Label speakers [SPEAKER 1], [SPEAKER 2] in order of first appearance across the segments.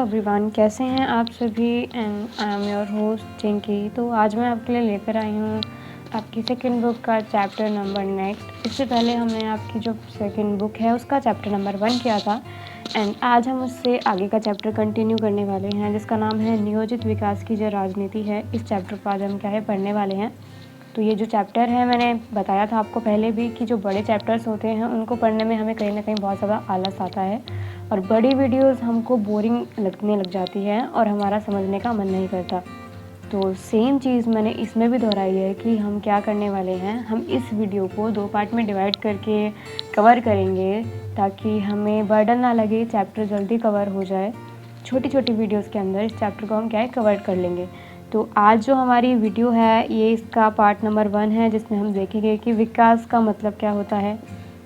[SPEAKER 1] Everyone, कैसे हैं आप सभी। And I am your host Chinki. तो आज मैं आपके लिए लेकर आई हूँ आपकी सेकंड बुक का चैप्टर नंबर नेक्स्ट। इससे पहले हमने आपकी जो सेकंड बुक है उसका चैप्टर नंबर 1 किया था एंड आज हम उससे आगे का चैप्टर कंटिन्यू करने वाले हैं जिसका नाम है नियोजित विकास की जो राजनीति है। इस चैप्टर को आज हम क्या है पढ़ने वाले हैं। तो ये जो चैप्टर है मैंने बताया था आपको पहले भी कि जो बड़े चैप्टर्स होते हैं उनको पढ़ने में हमें कहीं ना कहीं बहुत ज़्यादा आलस आता है और बड़ी वीडियोस हमको बोरिंग लगने लग जाती है और हमारा समझने का मन नहीं करता। तो सेम चीज़ मैंने इसमें भी दोहराई है कि हम क्या करने वाले हैं, हम इस वीडियो को 2 पार्ट में डिवाइड करके कवर करेंगे ताकि हमें बर्डन ना लगे, चैप्टर जल्दी कवर हो जाए। छोटी छोटी वीडियोस के अंदर इस चैप्टर को हम क्या है कवर कर लेंगे। तो आज जो हमारी वीडियो है ये इसका पार्ट नंबर 1 है जिसमें हम देखेंगे कि विकास का मतलब क्या होता है,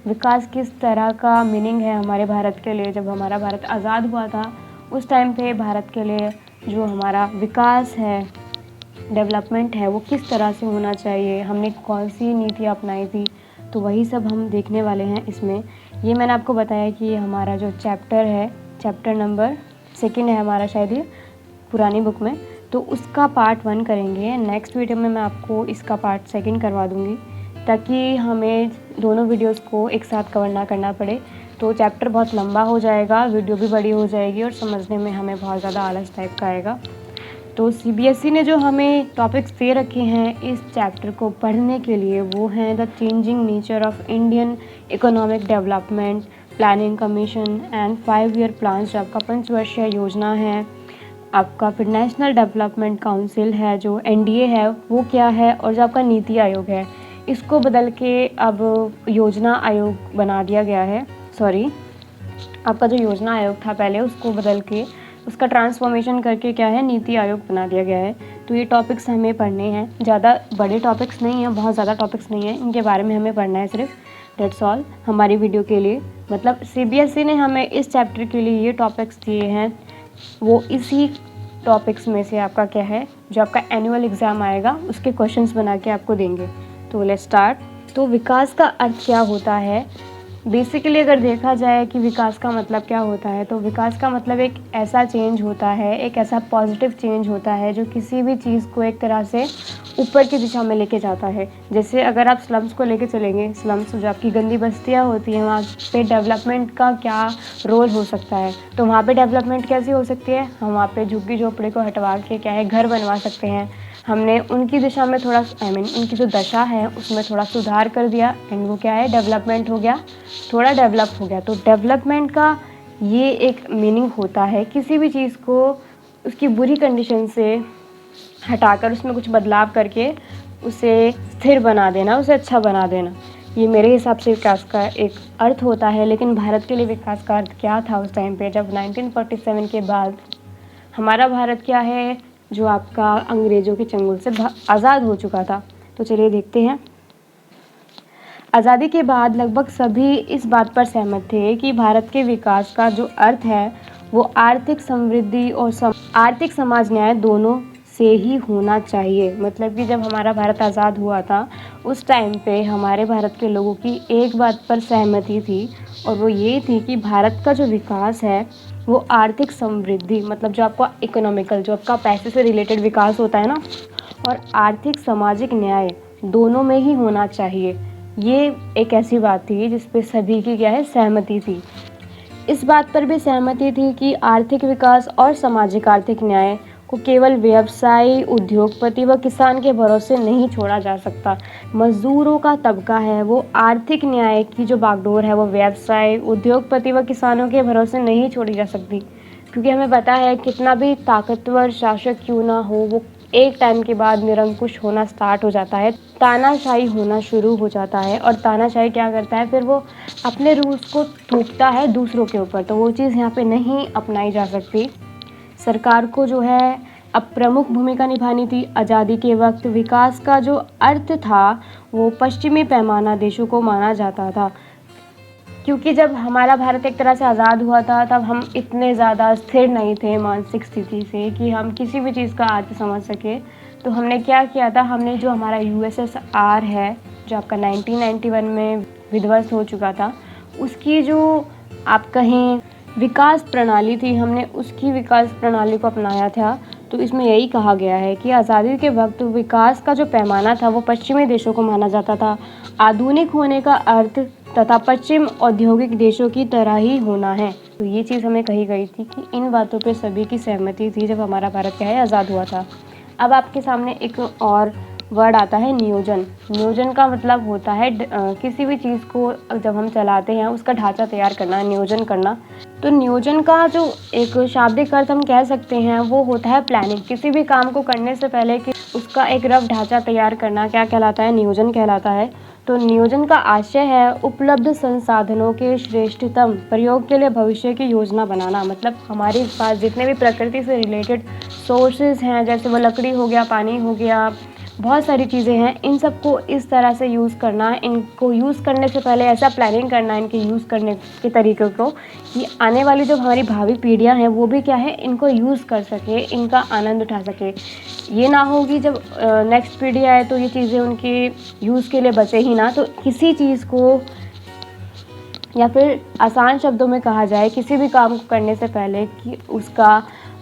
[SPEAKER 1] विकास किस तरह का मीनिंग है हमारे भारत के लिए। जब हमारा भारत आज़ाद हुआ था उस टाइम पे भारत के लिए जो हमारा विकास है, डेवलपमेंट है, वो किस तरह से होना चाहिए, हमने कौन सी नीति अपनाई थी, तो वही सब हम देखने वाले हैं इसमें। ये मैंने आपको बताया कि हमारा जो चैप्टर है चैप्टर नंबर 2 है हमारा शायद ये पुरानी बुक में, तो उसका पार्ट 1 करेंगे। नेक्स्ट वीडियो में मैं आपको इसका पार्ट 2 करवा दूँगी ताकि हमें दोनों वीडियोस को एक साथ कवर ना करना पड़े। तो चैप्टर बहुत लंबा हो जाएगा, वीडियो भी बड़ी हो जाएगी और समझने में हमें बहुत ज़्यादा आलस टाइप का आएगा। तो सीबीएसई ने जो हमें टॉपिक्स दे रखे हैं इस चैप्टर को पढ़ने के लिए वो हैं the changing nature of Indian economic development planning commission and 5 year plan, जो आपका 5 वर्षीय योजना है। आपका फिर नेशनल डेवलपमेंट काउंसिल है जो एनडीए है वो क्या है, और जो आपका नीति आयोग है इसको बदल के अब योजना आयोग बना दिया गया है। आपका जो योजना आयोग था पहले उसको बदल के उसका ट्रांसफॉर्मेशन करके क्या है नीति आयोग बना दिया गया है। तो ये टॉपिक्स हमें पढ़ने हैं, ज़्यादा बड़े टॉपिक्स नहीं हैं, बहुत ज़्यादा टॉपिक्स नहीं हैं, इनके बारे में हमें पढ़ना है सिर्फ, दैट्स ऑल। हमारी वीडियो के लिए मतलब सीबीएसई ने हमें इस चैप्टर के लिए ये टॉपिक्स दिए हैं, वो इसी टॉपिक्स में से आपका क्या है जो आपका एनुअल एग्ज़ाम आएगा उसके क्वेश्चंस बना के आपको देंगे। तो लेट्स स्टार्ट। तो विकास का अर्थ क्या होता है, बेसिकली अगर देखा जाए कि विकास का मतलब क्या होता है, तो विकास का मतलब एक ऐसा चेंज होता है, एक ऐसा पॉजिटिव चेंज होता है जो किसी भी चीज़ को एक तरह से ऊपर की दिशा में लेके जाता है। जैसे अगर आप स्लम्स को लेके चलेंगे, स्लम्स जो आपकी गंदी बस्तियाँ होती हैं वहाँ पे डेवलपमेंट का क्या रोल हो सकता है, तो वहाँ पे डेवलपमेंट कैसी हो सकती है, हम वहाँ पे झुग्गी झोपड़ी को हटवा के क्या है घर बनवा सकते हैं। हमने उनकी दिशा में थोड़ा उनकी जो दशा है उसमें थोड़ा सुधार कर दिया एंड वो क्या है डेवलपमेंट हो गया, थोड़ा डेवलप हो गया। तो डेवलपमेंट का ये एक मीनिंग होता है किसी भी चीज़ को उसकी बुरी कंडीशन से हटाकर उसमें कुछ बदलाव करके उसे स्थिर बना देना, उसे अच्छा बना देना। ये मेरे हिसाब से विकास का एक अर्थ होता है। लेकिन भारत के लिए विकास का अर्थ क्या था उस टाइम पे जब 1947 के बाद हमारा भारत क्या है जो आपका अंग्रेज़ों के चंगुल से आज़ाद हो चुका था। तो चलिए देखते हैं। आज़ादी के बाद लगभग सभी इस बात पर सहमत थे कि भारत के विकास का जो अर्थ है वो आर्थिक समृद्धि और आर्थिक समाज न्याय दोनों से ही होना चाहिए। मतलब कि जब हमारा भारत आज़ाद हुआ था उस टाइम पे हमारे भारत के लोगों की एक बात पर सहमति थी और वो ये थी कि भारत का जो विकास है वो आर्थिक समृद्धि, मतलब जो आपका इकोनॉमिकल, जो आपका पैसे से रिलेटेड विकास होता है ना, और आर्थिक सामाजिक न्याय दोनों में ही होना चाहिए। ये एक ऐसी बात थी जिस पे सभी की क्या है सहमति थी। इस बात पर भी सहमति थी कि आर्थिक विकास और सामाजिक आर्थिक न्याय को केवल व्यवसायी, उद्योगपति व किसान के भरोसे नहीं छोड़ा जा सकता। मजदूरों का तबका है वो आर्थिक न्याय की जो बागडोर है वो व्यवसाय, उद्योगपति व किसानों के भरोसे नहीं छोड़ी जा सकती, क्योंकि हमें पता है कितना भी ताकतवर शासक क्यों ना हो वो एक टाइम के बाद निरंकुश होना स्टार्ट हो जाता है, तानाशाही होना शुरू हो जाता है। और तानाशाही क्या करता है, फिर वो अपने रूल्स को थोपता है दूसरों के ऊपर, तो वो चीज़ यहाँ पे नहीं अपनाई जा सकती। सरकार को जो है अब प्रमुख भूमिका निभानी थी। आज़ादी के वक्त विकास का जो अर्थ था वो पश्चिमी पैमाना देशों को माना जाता था, क्योंकि जब हमारा भारत एक तरह से आज़ाद हुआ था तब हम इतने ज़्यादा स्थिर नहीं थे मानसिक स्थिति से कि हम किसी भी चीज़ का अर्थ समझ सके। तो हमने क्या किया था, हमने जो हमारा यूएसएसआर है जो आपका 1991 में विध्वस्त हो चुका था, उसकी जो आप कहें विकास प्रणाली थी, हमने उसकी विकास प्रणाली को अपनाया था। तो इसमें यही कहा गया है कि आज़ादी के वक्त विकास का जो पैमाना था वो पश्चिमी देशों को माना जाता था। आधुनिक होने का अर्थ तथा पश्चिम औद्योगिक देशों की तरह ही होना है। तो ये चीज़ हमें कही गई थी कि इन बातों पे सभी की सहमति थी जब हमारा भारत क्या है आज़ाद हुआ था। अब आपके सामने एक और वर्ड आता है नियोजन। नियोजन का मतलब होता है किसी भी चीज़ को जब हम चलाते हैं उसका ढांचा तैयार करना, नियोजन करना। तो नियोजन का जो एक शाब्दिक अर्थ हम कह सकते हैं वो होता है प्लानिंग। किसी भी काम को करने से पहले कि उसका एक रफ ढांचा तैयार करना क्या कहलाता है, नियोजन कहलाता है। तो नियोजन का आशय है उपलब्ध संसाधनों के श्रेष्ठतम प्रयोग के लिए भविष्य की योजना बनाना। मतलब हमारे पास जितने भी प्रकृति से रिलेटेड सोर्सेज हैं, जैसे वो लकड़ी हो गया, पानी हो गया, बहुत सारी चीज़ें हैं, इन सबको इस तरह से यूज़ करना, इनको यूज़ करने से पहले ऐसा प्लानिंग करना इनके यूज़ करने के तरीक़े को कि आने वाली जो हमारी भावी पीढ़ियाँ हैं वो भी क्या है इनको यूज़ कर सके, इनका आनंद उठा सके। ये ना हो कि जब नेक्स्ट पीढ़ी आए तो ये चीज़ें उनके यूज़ के लिए बचे ही ना। तो किसी चीज़ को, या फिर आसान शब्दों में कहा जाए, किसी भी काम को करने से पहले कि उसका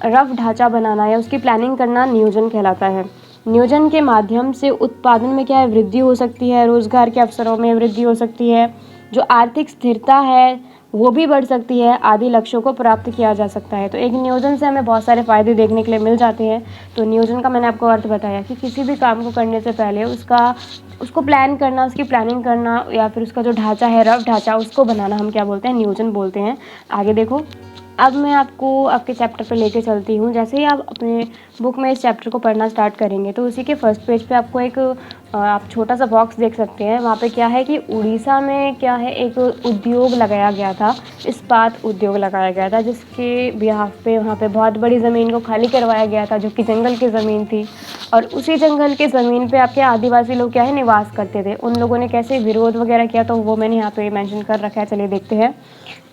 [SPEAKER 1] रफ ढांचा बनाना या उसकी प्लानिंग करना नियोजन कहलाता है। नियोजन के माध्यम से उत्पादन में क्या है वृद्धि हो सकती है, रोजगार के अवसरों में वृद्धि हो सकती है, जो आर्थिक स्थिरता है वो भी बढ़ सकती है, आदि लक्ष्यों को प्राप्त किया जा सकता है। तो एक नियोजन से हमें बहुत सारे फ़ायदे देखने के लिए मिल जाते हैं। तो नियोजन का मैंने आपको अर्थ बताया कि किसी भी काम को करने से पहले उसको प्लान करना, उसकी प्लानिंग करना, या फिर उसका जो ढांचा है रफ ढांचा उसको बनाना हम क्या बोलते हैं, नियोजन बोलते हैं। आगे देखो, अब मैं आपको आपके चैप्टर पे लेके चलती हूँ। जैसे ही आप अपने बुक में इस चैप्टर को पढ़ना स्टार्ट करेंगे तो उसी के फर्स्ट पेज पे आपको एक आप छोटा सा बॉक्स देख सकते हैं। वहाँ पे क्या है कि उड़ीसा में क्या है एक उद्योग लगाया गया था, इस्पात उद्योग लगाया गया था, जिसके बिहाफ पे वहाँ पे बहुत बड़ी ज़मीन को खाली करवाया गया था जो कि जंगल की ज़मीन थी। और उसी जंगल की ज़मीन पे आपके आदिवासी लोग क्या है निवास करते थे। उन लोगों ने कैसे विरोध वगैरह किया तो वो मैंने यहाँ पे मेंशन कर रखा है, चलिए देखते हैं।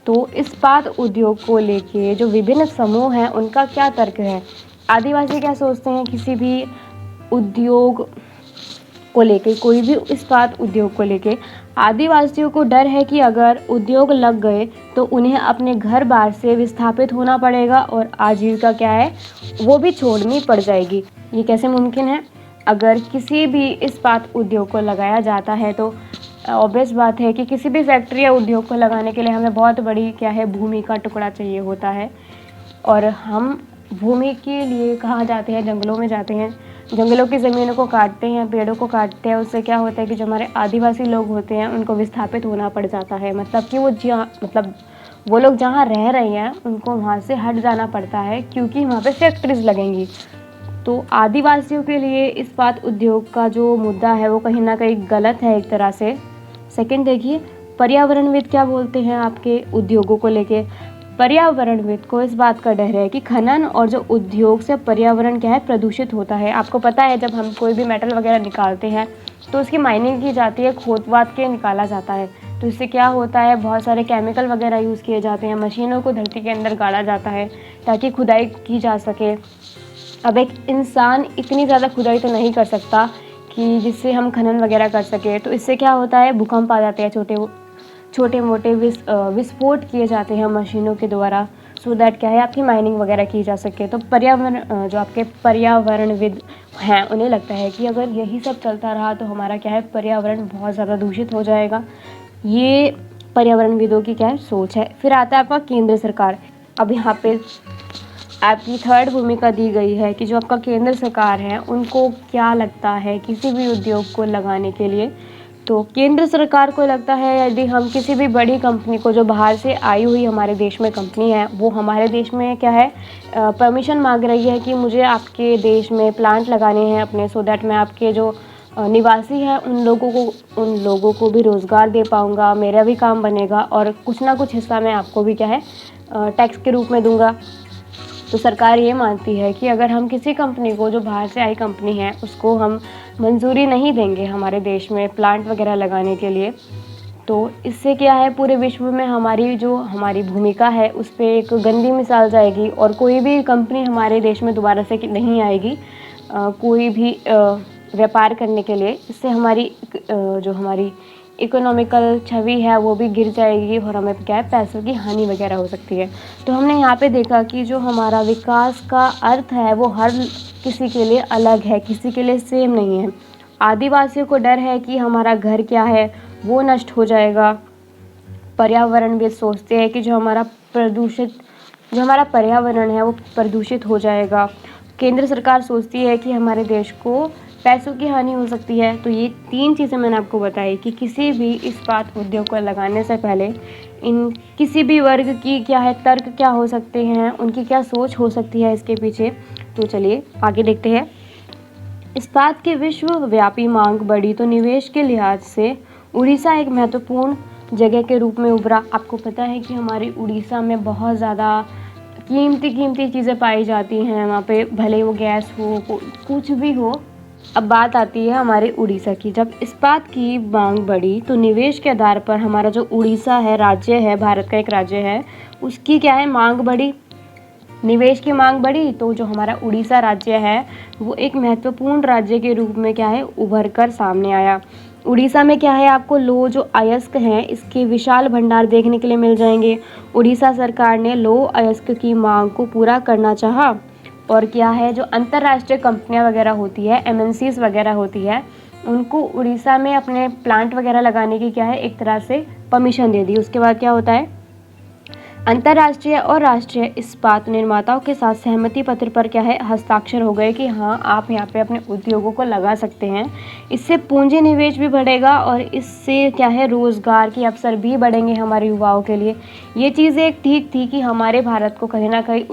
[SPEAKER 1] तो इस्पात उद्योग को लेके जो विभिन्न समूह हैं उनका क्या तर्क है। आदिवासी क्या सोचते हैं किसी भी उद्योग को लेके, कोई भी इस्पात उद्योग को लेके आदिवासियों को डर है कि अगर उद्योग लग गए तो उन्हें अपने घर बार से विस्थापित होना पड़ेगा और आजीविका क्या है वो भी छोड़नी पड़ जाएगी। ये कैसे मुमकिन है? अगर किसी भी इस्पात उद्योग को लगाया जाता है तो ऑब्वियस बात है कि किसी भी फैक्ट्री या उद्योग को लगाने के लिए हमें बहुत बड़ी क्या है भूमि का टुकड़ा चाहिए होता है। और हम भूमि के लिए कहाँ जाते हैं, जंगलों में जाते हैं, जंगलों की ज़मीनों को काटते हैं, पेड़ों को काटते हैं। उससे क्या होता है कि जो हमारे आदिवासी लोग होते हैं उनको विस्थापित होना पड़ जाता है। मतलब कि वो लोग जहाँ रह रहे हैं उनको वहाँ से हट जाना पड़ता है क्योंकि वहाँ पे फैक्ट्रीज लगेंगी। तो आदिवासियों के लिए इस्पात उद्योग का जो मुद्दा है वो कहीं ना कहीं गलत है एक तरह से। सेकंड देखिए, पर्यावरणविद क्या बोलते हैं आपके उद्योगों को लेके। पर्यावरणविद को इस बात का डर है कि खनन और जो उद्योग से पर्यावरण क्या है प्रदूषित होता है। आपको पता है जब हम कोई भी मेटल वगैरह निकालते हैं तो उसकी माइनिंग की जाती है, खोदवाद के निकाला जाता है। तो इससे क्या होता है बहुत सारे केमिकल वगैरह यूज़ किए जाते हैं, मशीनों को धरती के अंदर गाड़ा जाता है ताकि खुदाई की जा सके। अब एक इंसान इतनी ज़्यादा खुदाई तो नहीं कर सकता कि जिससे हम खनन वगैरह कर सके। तो इससे क्या होता है भूकंप आ जाते हैं, छोटे मोटे विस्फोट किए जाते हैं मशीनों के द्वारा, सो दैट क्या है आपकी माइनिंग वगैरह की जा सके। तो पर्यावरण जो आपके पर्यावरणविद हैं उन्हें लगता है कि अगर यही सब चलता रहा तो हमारा क्या है पर्यावरण बहुत ज़्यादा दूषित हो जाएगा। ये पर्यावरणविदों की क्या है सोच है। फिर आता है आपका केंद्र सरकार। अब यहाँ पे आपकी थर्ड भूमिका दी गई है कि जो आपका केंद्र सरकार है उनको क्या लगता है किसी भी उद्योग को लगाने के लिए। तो केंद्र सरकार को लगता है यदि हम किसी भी बड़ी कंपनी को, जो बाहर से आई हुई हमारे देश में कंपनी है, वो हमारे देश में क्या है परमिशन मांग रही है कि मुझे आपके देश में प्लांट लगाने हैं अपने, सो दैट मैं आपके जो निवासी हैं उन लोगों को भी रोज़गार दे पाऊँगा, मेरा भी काम बनेगा और कुछ ना कुछ हिस्सा मैं आपको भी क्या है टैक्स के रूप में दूँगा। तो सरकार ये मानती है कि अगर हम किसी कंपनी को, जो बाहर से आई कंपनी है, उसको हम मंजूरी नहीं देंगे हमारे देश में प्लांट वगैरह लगाने के लिए, तो इससे क्या है पूरे विश्व में हमारी भूमिका है उस पर एक गंदी मिसाल जाएगी और कोई भी कंपनी हमारे देश में दोबारा से नहीं आएगी कोई भी व्यापार करने के लिए। इससे हमारी इकोनॉमिकल छवि है वो भी गिर जाएगी और हमें क्या है पैसों की हानि वगैरह हो सकती है। तो हमने यहाँ पे देखा कि जो हमारा विकास का अर्थ है वो हर किसी के लिए अलग है, किसी के लिए सेम नहीं है। आदिवासियों को डर है कि हमारा घर क्या है वो नष्ट हो जाएगा। पर्यावरणविद सोचते हैं कि जो हमारा पर्यावरण है वो प्रदूषित हो जाएगा। केंद्र सरकार सोचती है कि हमारे देश को पैसों की हानि हो सकती है। तो ये 3 चीज़ें मैंने आपको बताई कि किसी भी इस्पात उद्योग को लगाने से पहले इन किसी भी वर्ग की क्या है तर्क क्या हो सकते हैं, उनकी क्या सोच हो सकती है इसके पीछे। तो चलिए आगे देखते हैं। इस्पात की विश्वव्यापी मांग बढ़ी तो निवेश के लिहाज से उड़ीसा एक महत्वपूर्ण जगह के रूप में उभरा। आपको पता है कि हमारे उड़ीसा में बहुत ज़्यादा कीमती चीज़ें पाई जाती हैं वहाँ पे, भले वो गैस हो कुछ भी हो। अब बात आती है हमारे उड़ीसा की। जब इस्पात की मांग बढ़ी तो निवेश के आधार पर हमारा जो उड़ीसा है, राज्य है, भारत का एक राज्य है, उसकी क्या है मांग बढ़ी, निवेश की मांग बढ़ी। तो जो हमारा उड़ीसा राज्य है वो एक महत्वपूर्ण राज्य के रूप में क्या है उभर कर सामने आया। उड़ीसा में क्या है आपको लौह जो अयस्क हैं इसके विशाल भंडार देखने के लिए मिल जाएंगे। उड़ीसा सरकार ने लौह अयस्क की मांग को पूरा करना चाहा और क्या है जो अंतर्राष्ट्रीय कंपनियां वगैरह होती है, एमएनसीज वगैरह होती है, उनको उड़ीसा में अपने प्लांट वगैरह लगाने की क्या है एक तरह से परमिशन दे दी। उसके बाद क्या होता है अंतर्राष्ट्रीय और राष्ट्रीय इस्पात निर्माताओं के साथ सहमति पत्र पर क्या है हस्ताक्षर हो गए कि हाँ आप यहाँ पे अपने उद्योगों को लगा सकते हैं। इससे पूंजी निवेश भी बढ़ेगा और इससे क्या है रोजगार के अवसर भी बढ़ेंगे हमारे युवाओं के लिए। ये चीज़ एक ठीक थी कि हमारे भारत को कहीं ना कहीं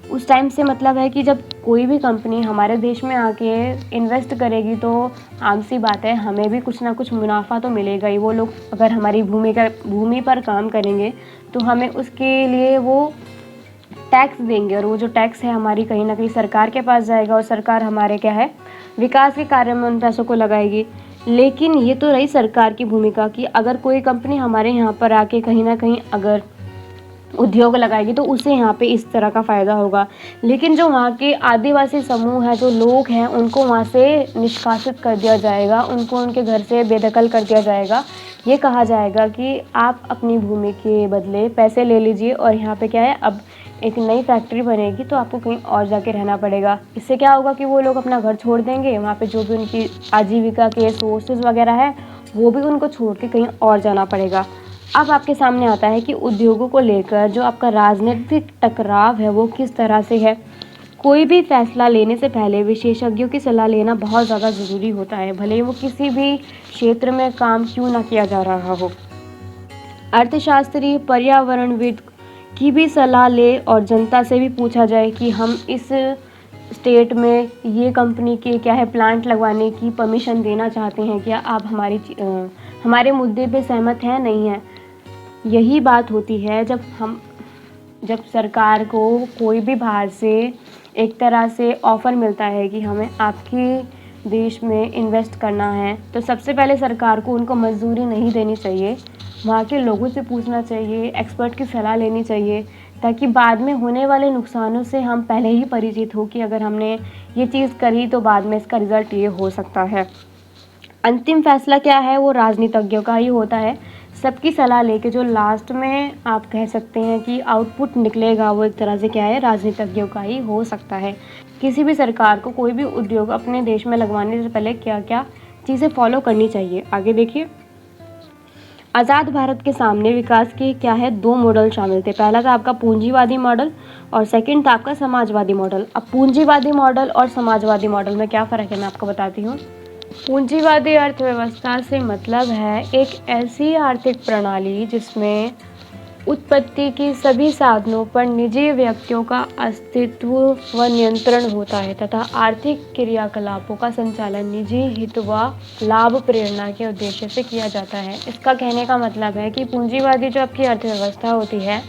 [SPEAKER 1] उस टाइम से मतलब है कि जब कोई भी कंपनी हमारे देश में आके इन्वेस्ट करेगी तो आम सी बात है हमें भी कुछ ना कुछ मुनाफा तो मिलेगा ही। वो लोग अगर हमारी भूमि पर काम करेंगे तो हमें उसके लिए वो टैक्स देंगे और वो जो टैक्स है हमारी कहीं ना कहीं सरकार के पास जाएगा और सरकार हमारे क्या है विकास के कार्य में उन पैसों को लगाएगी। लेकिन ये तो रही सरकार की भूमिका कि अगर कोई कंपनी हमारे यहाँ पर आके कहीं ना कहीं अगर उद्योग लगाएगी तो उसे यहाँ पे इस तरह का फ़ायदा होगा। लेकिन जो वहाँ के आदिवासी समूह है, जो लोग हैं, उनको वहाँ से निष्कासित कर दिया जाएगा, उनको उनके घर से बेदखल कर दिया जाएगा। ये कहा जाएगा कि आप अपनी भूमि के बदले पैसे ले लीजिए और यहाँ पे क्या है अब एक नई फैक्ट्री बनेगी तो आपको कहीं और जाके रहना पड़ेगा। इससे क्या होगा कि वो लोग अपना घर छोड़ देंगे, वहाँ पे जो भी उनकी आजीविका के सोर्सेज वगैरह है वो भी उनको छोड़ के कहीं और जाना पड़ेगा। अब आपके सामने आता है कि उद्योगों को लेकर जो आपका राजनीतिक टकराव है वो किस तरह से है। कोई भी फैसला लेने से पहले विशेषज्ञों की सलाह लेना बहुत ज़्यादा ज़रूरी होता है, भले ही वो किसी भी क्षेत्र में काम क्यों ना किया जा रहा हो। अर्थशास्त्री, पर्यावरणविद की भी सलाह ले और जनता से भी पूछा जाए कि हम इस स्टेट में ये कंपनी के क्या है प्लांट लगवाने की परमिशन देना चाहते हैं, क्या आप हमारे मुद्दे पे सहमत हैं नहीं हैं। यही बात होती है जब सरकार को कोई भी बाहर से एक तरह से ऑफ़र मिलता है कि हमें आपके देश में इन्वेस्ट करना है, तो सबसे पहले सरकार को उनको मंजूरी नहीं देनी चाहिए। वहाँ के लोगों से पूछना चाहिए, एक्सपर्ट की सलाह लेनी चाहिए, ताकि बाद में होने वाले नुकसानों से हम पहले ही परिचित हो कि अगर हमने ये चीज़ करी तो बाद में इसका रिज़ल्ट ये हो सकता है। अंतिम फैसला क्या है वो राजनीतिज्ञों का ही होता है। सबकी सलाह लेके जो लास्ट में आप कह सकते हैं कि आउटपुट निकलेगा वो एक तरह से क्या है राजनीतिज्ञों का ही हो सकता है। किसी भी सरकार को कोई भी उद्योग अपने देश में लगवाने से पहले क्या क्या चीज़ें फॉलो करनी चाहिए। आगे देखिए, आज़ाद भारत के सामने विकास के क्या है 2 मॉडल शामिल थे। पहला था आपका पूंजीवादी मॉडल और सेकंड था आपका समाजवादी मॉडल। अब पूंजीवादी मॉडल और समाजवादी मॉडल में क्या फ़र्क है मैं आपको बताती हूँ। पूंजीवादी अर्थव्यवस्था से मतलब है एक ऐसी आर्थिक प्रणाली जिसमें उत्पत्ति की सभी साधनों पर निजी व्यक्तियों का अस्तित्व व नियंत्रण होता है तथा आर्थिक क्रियाकलापों का संचालन निजी हित व लाभ प्रेरणा के उद्देश्य से किया जाता है। इसका कहने का मतलब है कि पूंजीवादी जो आपकी अर्थव्यवस्था होती है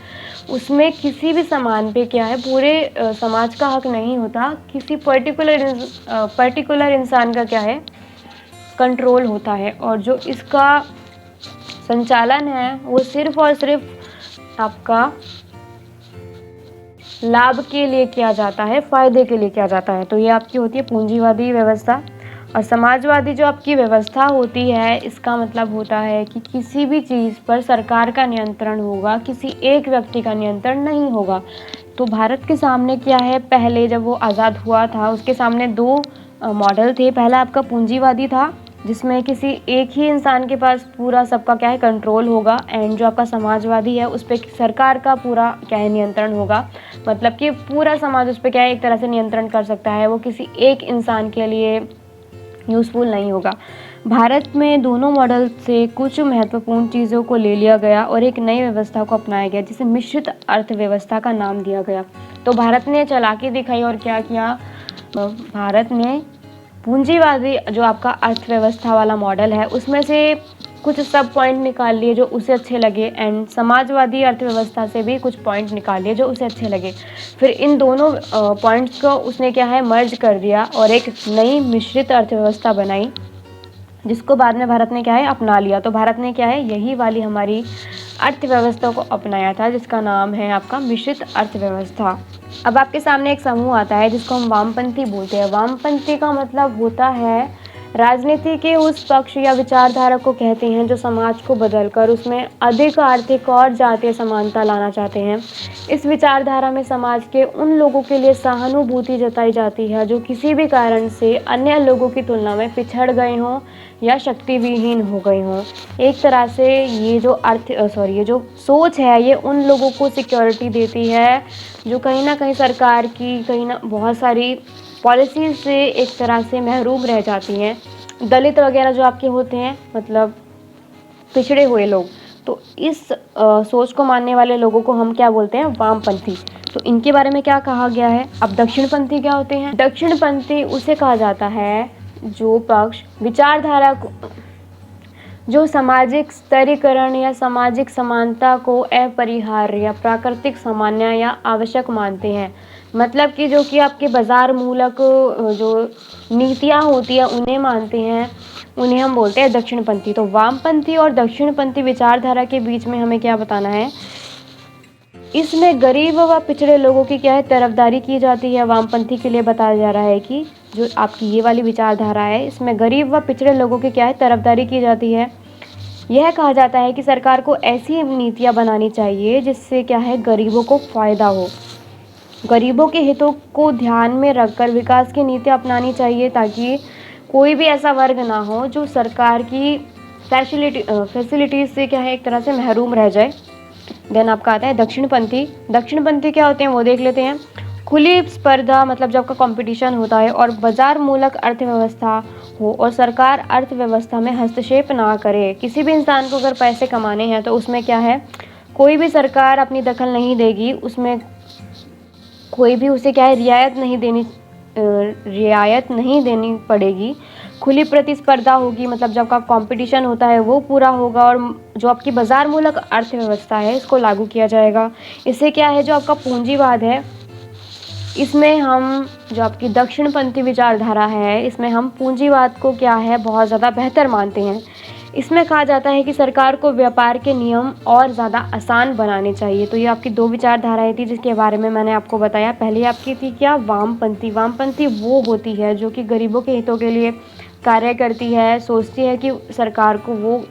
[SPEAKER 1] उसमें किसी भी सामान पे क्या है पूरे समाज का हक नहीं होता, किसी पर्टिकुलर इंसान का क्या है कंट्रोल होता है और जो इसका संचालन है वो सिर्फ और सिर्फ आपका लाभ के लिए किया जाता है, फ़ायदे के लिए किया जाता है। तो ये आपकी होती है पूंजीवादी व्यवस्था। और समाजवादी जो आपकी व्यवस्था होती है, इसका मतलब होता है कि किसी भी चीज़ पर सरकार का नियंत्रण होगा, किसी एक व्यक्ति का नियंत्रण नहीं होगा। तो भारत के सामने क्या है, पहले जब वो आज़ाद हुआ था उसके सामने दो मॉडल थे। पहला आपका पूंजीवादी था, जिसमें किसी एक ही इंसान के पास पूरा सबका क्या है कंट्रोल होगा, एंड जो आपका समाजवादी है उस पे सरकार का पूरा क्या है नियंत्रण होगा। मतलब कि पूरा समाज उस पे क्या है एक तरह से नियंत्रण कर सकता है, वो किसी एक इंसान के लिए यूज़फुल नहीं होगा। भारत में दोनों मॉडल से कुछ महत्वपूर्ण चीज़ों को ले लिया गया और एक नई व्यवस्था को अपनाया गया, जिसे मिश्रित अर्थव्यवस्था का नाम दिया गया। तो भारत ने चालाकी दिखाई और क्या किया, भारत ने पूंजीवादी जो आपका अर्थव्यवस्था वाला मॉडल है उसमें से कुछ सब पॉइंट निकाल लिए जो उसे अच्छे लगे, एंड समाजवादी अर्थव्यवस्था से भी कुछ पॉइंट निकाल लिए जो उसे अच्छे लगे। फिर इन दोनों पॉइंट्स को उसने क्या है मर्ज कर दिया और एक नई मिश्रित अर्थव्यवस्था बनाई, जिसको बाद में भारत ने क्या है अपना लिया। तो भारत ने क्या है यही वाली हमारी अर्थव्यवस्था को अपनाया था, जिसका नाम है आपका मिश्रित अर्थव्यवस्था। अब आपके सामने एक समूह आता है जिसको हम वामपंथी बोलते हैं। वामपंथी का मतलब होता है राजनीति के उस पक्ष या विचारधारा को कहते हैं जो समाज को बदलकर उसमें अधिक आर्थिक और जातीय समानता लाना चाहते हैं। इस विचारधारा में समाज के उन लोगों के लिए सहानुभूति जताई जाती है जो किसी भी कारण से अन्य लोगों की तुलना में पिछड़ गए हों या शक्ति विहीन हो गए हों। एक तरह से ये जो सोच है ये उन लोगों को सिक्योरिटी देती है जो कहीं ना कहीं सरकार की बहुत सारी पॉलिसीज से एक तरह से महरूम रह जाती हैं। दलित वगैरह जो आपके होते हैं, मतलब पिछड़े हुए लोग, तो इस सोच को मानने वाले लोगों को हम क्या बोलते हैं, वामपंथी। तो इनके बारे में क्या कहा गया है। अब दक्षिणपंथी क्या होते हैं। दक्षिणपंथी उसे कहा जाता है जो पक्ष विचारधारा को जो सामाजिक स्तरीकरण या सामाजिक समानता को अपरिहार्य या प्राकृतिक सामान्य या आवश्यक मानते हैं। मतलब कि जो कि आपके बाजार मूलक जो नीतियाँ होती हैं उन्हें मानते हैं, उन्हें हम बोलते हैं दक्षिणपंथी। तो वामपंथी और दक्षिणपंथी विचारधारा के बीच में हमें क्या बताना है, इसमें गरीब व पिछड़े लोगों की क्या है तरफदारी की जाती है। वामपंथी के लिए बताया जा रहा है कि जो आपकी ये वाली विचारधारा है इसमें गरीब व पिछड़े लोगों की क्या है तरफदारी की जाती है। यह कहा जाता है कि सरकार को ऐसी नीतियाँ बनानी चाहिए जिससे क्या है गरीबों को फ़ायदा हो। गरीबों के हितों को ध्यान में रखकर विकास की नीतियाँ अपनानी चाहिए ताकि कोई भी ऐसा वर्ग ना हो जो सरकार की फैसिलिटीज़ से क्या है एक तरह से महरूम रह जाए। देन आपका आता है दक्षिणपंथी। दक्षिणपंथी क्या होते हैं वो देख लेते हैं। खुली स्पर्धा, मतलब जब का कंपटीशन होता है और बाजार मूलक अर्थव्यवस्था हो और सरकार अर्थव्यवस्था में हस्तक्षेप ना करे। किसी भी इंसान को अगर पैसे कमाने हैं तो उसमें क्या है कोई भी सरकार अपनी दखल नहीं देगी, उसमें कोई भी उसे क्या है रियायत नहीं देनी पड़ेगी। खुली प्रतिस्पर्धा होगी, मतलब जब का कंपटीशन होता है वो पूरा होगा और जो आपकी बाजार मूलक अर्थव्यवस्था है इसको लागू किया जाएगा। इससे क्या है जो आपका पूंजीवाद है इसमें हम जो आपकी दक्षिणपंथी विचारधारा है इसमें हम पूंजीवाद को क्या है बहुत ज़्यादा बेहतर मानते हैं। इसमें कहा जाता है कि सरकार को व्यापार के नियम और ज़्यादा आसान बनाने चाहिए। तो ये आपकी दो विचारधाराएं थी जिसके बारे में मैंने आपको बताया। पहली आपकी थी क्या, वामपंथी। वामपंथी वो होती है जो कि गरीबों के हितों के लिए कार्य करती है, सोचती है कि सरकार को वो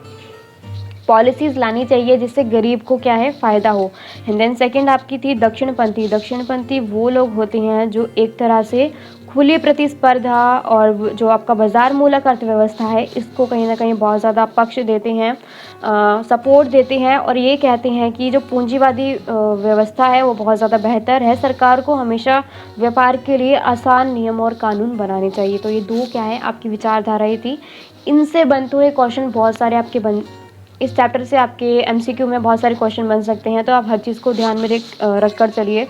[SPEAKER 1] पॉलिसीज़ लानी चाहिए जिससे गरीब को क्या है फ़ायदा हो। एंड देन सेकंड आपकी थी दक्षिणपंथी। दक्षिणपंथी वो लोग होते हैं जो एक तरह से खुली प्रतिस्पर्धा और जो आपका बाजार मूलक अर्थव्यवस्था है इसको कहीं ना कहीं बहुत ज़्यादा पक्ष देते हैं, सपोर्ट देते हैं और ये कहते हैं कि जो पूंजीवादी व्यवस्था है वो बहुत ज़्यादा बेहतर है। सरकार को हमेशा व्यापार के लिए आसान नियम और कानून बनाने चाहिए। तो ये दो क्या है आपकी विचारधाराएं थी। इनसे बनते हुए क्वेश्चन बहुत सारे आपके इस चैप्टर से आपके एमसीक्यू में बहुत सारे क्वेश्चन बन सकते हैं। तो आप हर चीज़ को ध्यान में रख कर चलिए,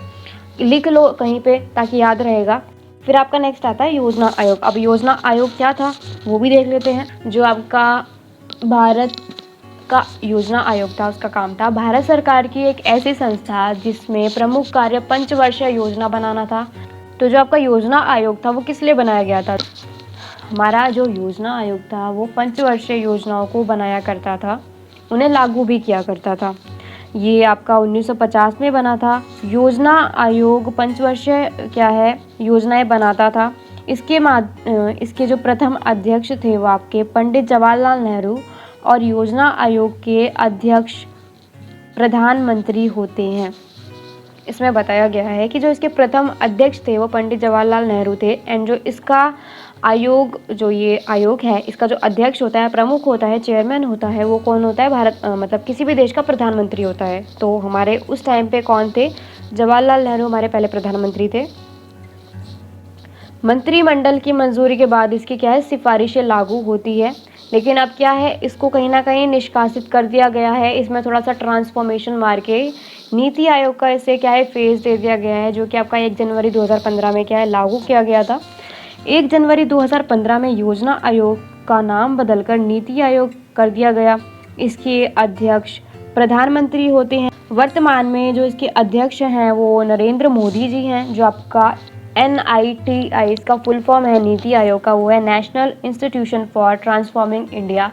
[SPEAKER 1] लिख लो कहीं पे ताकि याद रहेगा। फिर आपका नेक्स्ट आता है योजना आयोग। अब योजना आयोग क्या था वो भी देख लेते हैं। जो आपका भारत का योजना आयोग था उसका काम था भारत सरकार की एक ऐसी संस्था जिसमें प्रमुख कार्य पंचवर्षीय योजना बनाना था। तो जो आपका योजना आयोग था वो किस लिए बनाया गया था, हमारा जो योजना आयोग था वो पंचवर्षीय योजनाओं को बनाया करता था, उन्हें लागू भी किया करता था। ये आपका 1950 में बना था। योजना आयोग पंचवर्षीय क्या है योजनाएं बनाता था। इसके जो प्रथम अध्यक्ष थे वो आपके पंडित जवाहरलाल नेहरू और योजना आयोग के अध्यक्ष प्रधानमंत्री होते हैं। इसमें बताया गया है कि जो इसके प्रथम अध्यक्ष थे वो पंडित जवाहरलाल नेहरू थे एंड जो इसका आयोग, जो ये आयोग है, इसका जो अध्यक्ष होता है, प्रमुख होता है, चेयरमैन होता है, वो कौन होता है? मतलब किसी भी देश का प्रधानमंत्री होता है। तो हमारे उस टाइम पे कौन थे? जवाहरलाल नेहरू हमारे पहले प्रधानमंत्री थे। मंत्रिमंडल की मंजूरी के बाद इसकी क्या है? सिफारिशें लागू होती है। लेकिन अब क्या है, इसको कहीं ना कहीं निष्कासित कर दिया गया है। इसमें थोड़ा सा ट्रांसफॉर्मेशन मार के नीति आयोग का इसे क्या है, फेज दे दिया गया है, जो कि आपका 1 जनवरी 2015 में क्या है, लागू किया गया था। 1 जनवरी 2015 में योजना आयोग का नाम बदलकर नीति आयोग कर दिया गया। इसके अध्यक्ष प्रधानमंत्री होते हैं। वर्तमान में जो इसके अध्यक्ष हैं वो नरेंद्र मोदी जी हैं। जो आपका NITI, इसका फुल फॉर्म है नीति आयोग का, वो है national institution for transforming India.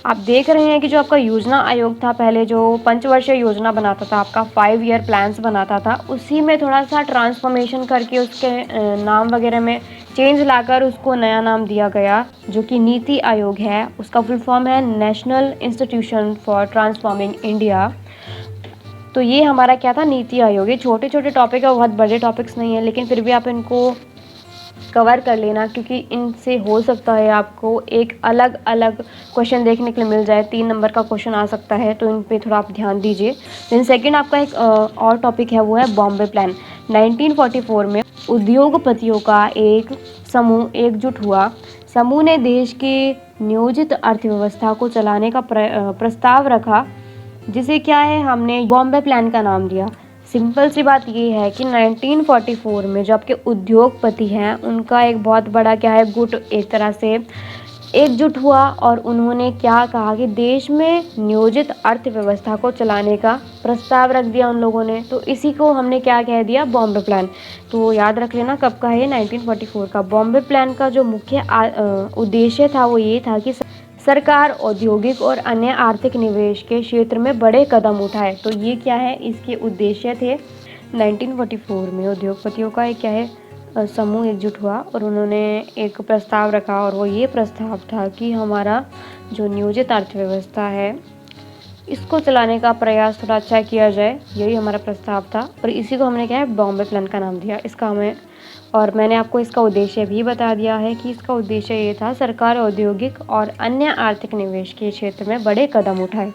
[SPEAKER 1] आप देख रहे हैं कि जो आपका योजना आयोग था, पहले जो पंचवर्षीय योजना बनाता था, आपका 5 ईयर प्लान्स बनाता था, उसी में थोड़ा सा ट्रांसफॉर्मेशन करके उसके नाम वगैरह में चेंज लाकर उसको नया नाम दिया गया, जो कि नीति आयोग है। उसका फुल फॉर्म है national institution for transforming India. तो ये हमारा क्या था? नीति आयोग। ये छोटे छोटे टॉपिक है, बहुत बड़े टॉपिक्स नहीं है, लेकिन फिर भी आप इनको कवर कर लेना, क्योंकि इनसे हो सकता है आपको एक अलग अलग क्वेश्चन देखने के लिए मिल जाए। 3 नंबर का क्वेश्चन आ सकता है, तो इन पे थोड़ा आप ध्यान दीजिए। देन सेकंड आपका एक और टॉपिक है, वो है बॉम्बे प्लान। 1944 में उद्योगपतियों का एक समूह एकजुट हुआ। समूह ने देश के नियोजित अर्थव्यवस्था को चलाने का प्रस्ताव रखा, जिसे क्या है, हमने बॉम्बे प्लान का नाम दिया। सिंपल सी बात ये है कि 1944 में जो आपके उद्योगपति हैं, उनका एक बहुत बड़ा क्या है, गुट एक तरह से एकजुट हुआ और उन्होंने क्या कहा कि देश में नियोजित अर्थव्यवस्था को चलाने का प्रस्ताव रख दिया उन लोगों ने। तो इसी को हमने क्या कह दिया? बॉम्बे प्लान। तो याद रख लेना कब का है? 1944 का। बॉम्बे प्लान का जो मुख्य उद्देश्य था वो ये था कि सरकार औद्योगिक और अन्य आर्थिक निवेश के क्षेत्र में बड़े कदम उठाए। तो ये क्या है, इसके उद्देश्य थे। 1944 में उद्योगपतियों का एक क्या है, समूह एकजुट हुआ और उन्होंने एक प्रस्ताव रखा, और वो ये प्रस्ताव था कि हमारा जो नियोजित अर्थव्यवस्था है, इसको चलाने का प्रयास थोड़ा अच्छा किया जाए। यही हमारा प्रस्ताव था और इसी को हमने क्या है, बॉम्बे प्लान का नाम दिया इसका हमें। और मैंने आपको इसका उद्देश्य भी बता दिया है कि इसका उद्देश्य ये था, सरकार औद्योगिक और अन्य आर्थिक निवेश के क्षेत्र में बड़े कदम उठाए।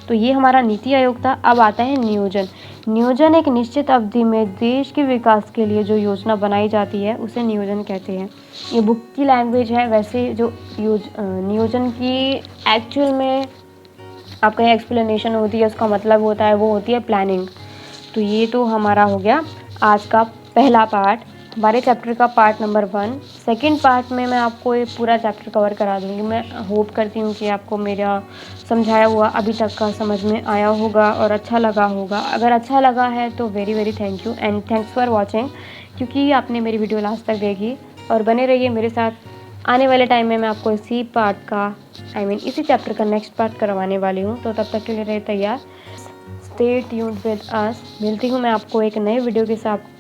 [SPEAKER 1] तो ये हमारा नीति आयोग था। अब आता है नियोजन। नियोजन एक निश्चित अवधि में देश के विकास के लिए जो योजना बनाई जाती है, उसे नियोजन कहते हैं। ये बुक की लैंग्वेज है। वैसे जो नियोजन की एक्चुअल में आपका एक्सप्लेनेशन होती है, उसका मतलब होता है, वो होती है प्लानिंग। तो ये तो हमारा हो गया आज का पहला पार्ट, हमारे चैप्टर का पार्ट नंबर 1। सेकंड पार्ट में मैं आपको ये पूरा चैप्टर कवर करा दूँगी। मैं होप करती हूँ कि आपको मेरा समझाया हुआ अभी तक का समझ में आया होगा और अच्छा लगा होगा। अगर अच्छा लगा है तो very very thank you and thanks for watching, क्योंकि आपने मेरी वीडियो लास्ट तक देखी। और बने रहिए मेरे साथ। आने वाले टाइम में मैं आपको इसी पार्ट का इसी चैप्टर का नेक्स्ट पार्ट करवाने वाली हूँ। तो तब तक के लिए रहे तैयार। Stay tuned with us. मिलती हूँ मैं आपको एक नए वीडियो के साथ।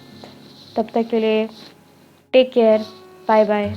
[SPEAKER 1] तब तक के लिए टेक केयर, बाय बाय।